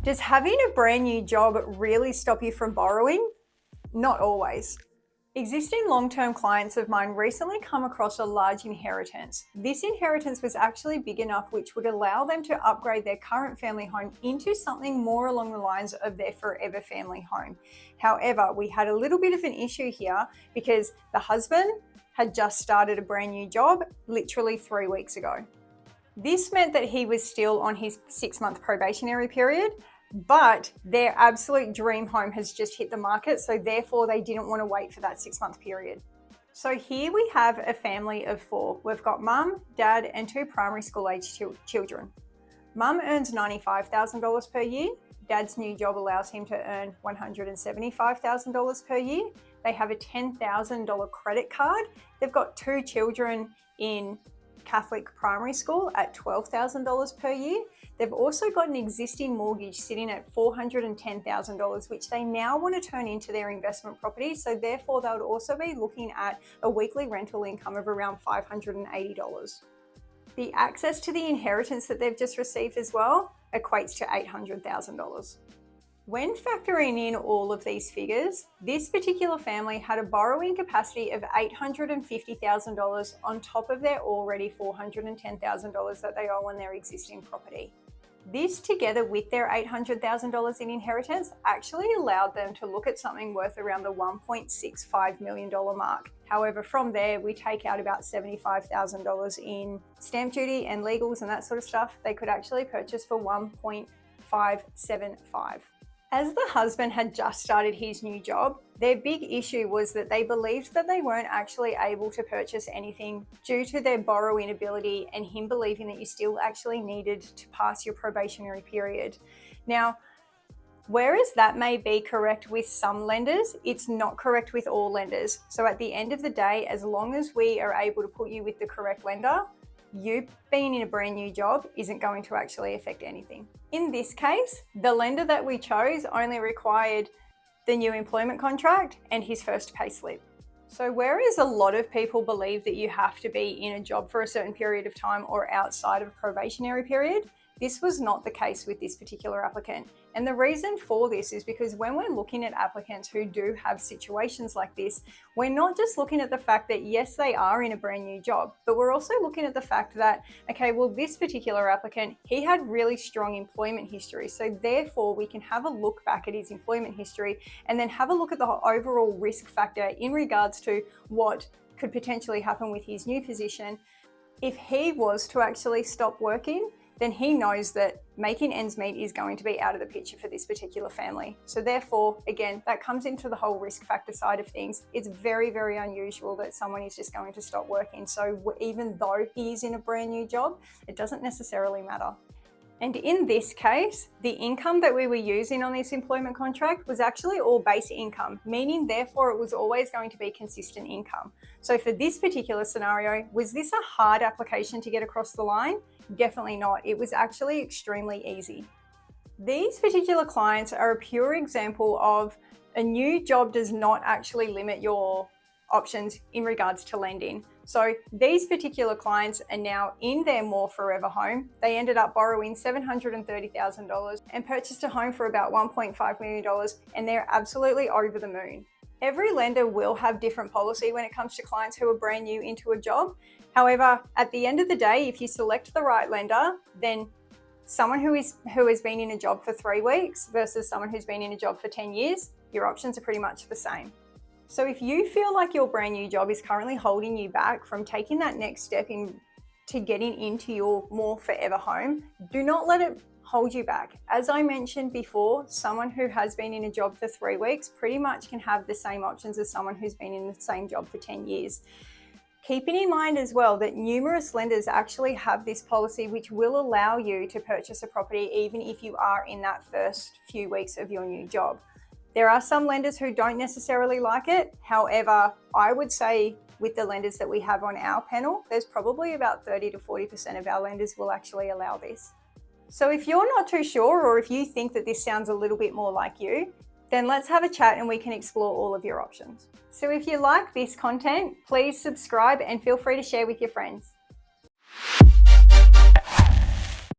Does having a brand new job really stop you from borrowing? Not always. Existing long-term clients of mine recently come across a large inheritance. This inheritance was actually big enough which would allow them to upgrade their current family home into something more along the lines of their forever family home. However, we had a little bit of an issue here because the husband had just started a brand new job literally 3 weeks ago. This meant that he was still on his 6-month probationary period, but their absolute dream home has just hit the market, so therefore they didn't want to wait for that 6-month period. So here we have a family of 4. We've got mum, dad, and 2 primary school age children. Mum earns $95,000 per year. Dad's new job allows him to earn $175,000 per year. They have a $10,000 credit card. They've got 2 children in Catholic primary school at $12,000 per year. They've also got an existing mortgage sitting at $410,000, which they now want to turn into their investment property. So therefore, they would also be looking at a weekly rental income of around $580. The access to the inheritance that they've just received as well equates to $800,000. When factoring in all of these figures, this particular family had a borrowing capacity of $850,000 on top of their already $410,000 that they owe on their existing property. This, together with their $800,000 in inheritance, actually allowed them to look at something worth around the $1.65 million mark. However, from there, we take out about $75,000 in stamp duty and legals and that sort of stuff. They could actually purchase for $1.575. As the husband had just started his new job, their big issue was that they believed that they weren't actually able to purchase anything due to their borrowing ability and him believing that you still actually needed to pass your probationary period. Now, whereas that may be correct with some lenders, it's not correct with all lenders. So at the end of the day, as long as we are able to put you with the correct lender, you being in a brand new job isn't going to actually affect anything. In this case, the lender that we chose only required the new employment contract and his first pay slip. So whereas a lot of people believe that you have to be in a job for a certain period of time or outside of a probationary period, this was not the case with this particular applicant. And the reason for this is because when we're looking at applicants who do have situations like this, we're not just looking at the fact that yes, they are in a brand new job, but we're also looking at the fact that, okay, well, this particular applicant, he had really strong employment history. So therefore we can have a look back at his employment history and then have a look at the overall risk factor in regards to what could potentially happen with his new position. If he was to actually stop working, then he knows that making ends meet is going to be out of the picture for this particular family. So therefore, again, that comes into the whole risk factor side of things. It's very, very unusual that someone is just going to stop working. So even though he is in a brand new job, it doesn't necessarily matter. And in this case, the income that we were using on this employment contract was actually all base income, meaning therefore it was always going to be consistent income. So for this particular scenario, was this a hard application to get across the line? Definitely not. It was actually extremely easy. These particular clients are a pure example of a new job does not actually limit your options in regards to lending. So these particular clients are now in their more forever home. They ended up borrowing $730,000 and purchased a home for about $1.5 million, and they're absolutely over the moon. Every lender will have different policy when it comes to clients who are brand new into a job. However, at the end of the day, if you select the right lender, then someone who has been in a job for 3 weeks versus someone who's been in a job for 10 years, your options are pretty much the same. So if you feel like your brand new job is currently holding you back from taking that next step to getting into your more forever home, do not let it hold you back. As I mentioned before, someone who has been in a job for 3 weeks pretty much can have the same options as someone who's been in the same job for 10 years. Keeping in mind as well that numerous lenders actually have this policy which will allow you to purchase a property even if you are in that first few weeks of your new job. There are some lenders who don't necessarily like it. However, I would say with the lenders that we have on our panel, there's probably about 30 to 40% of our lenders will actually allow this. So if you're not too sure, or if you think that this sounds a little bit more like you, then let's have a chat and we can explore all of your options. So if you like this content, please subscribe and feel free to share with your friends.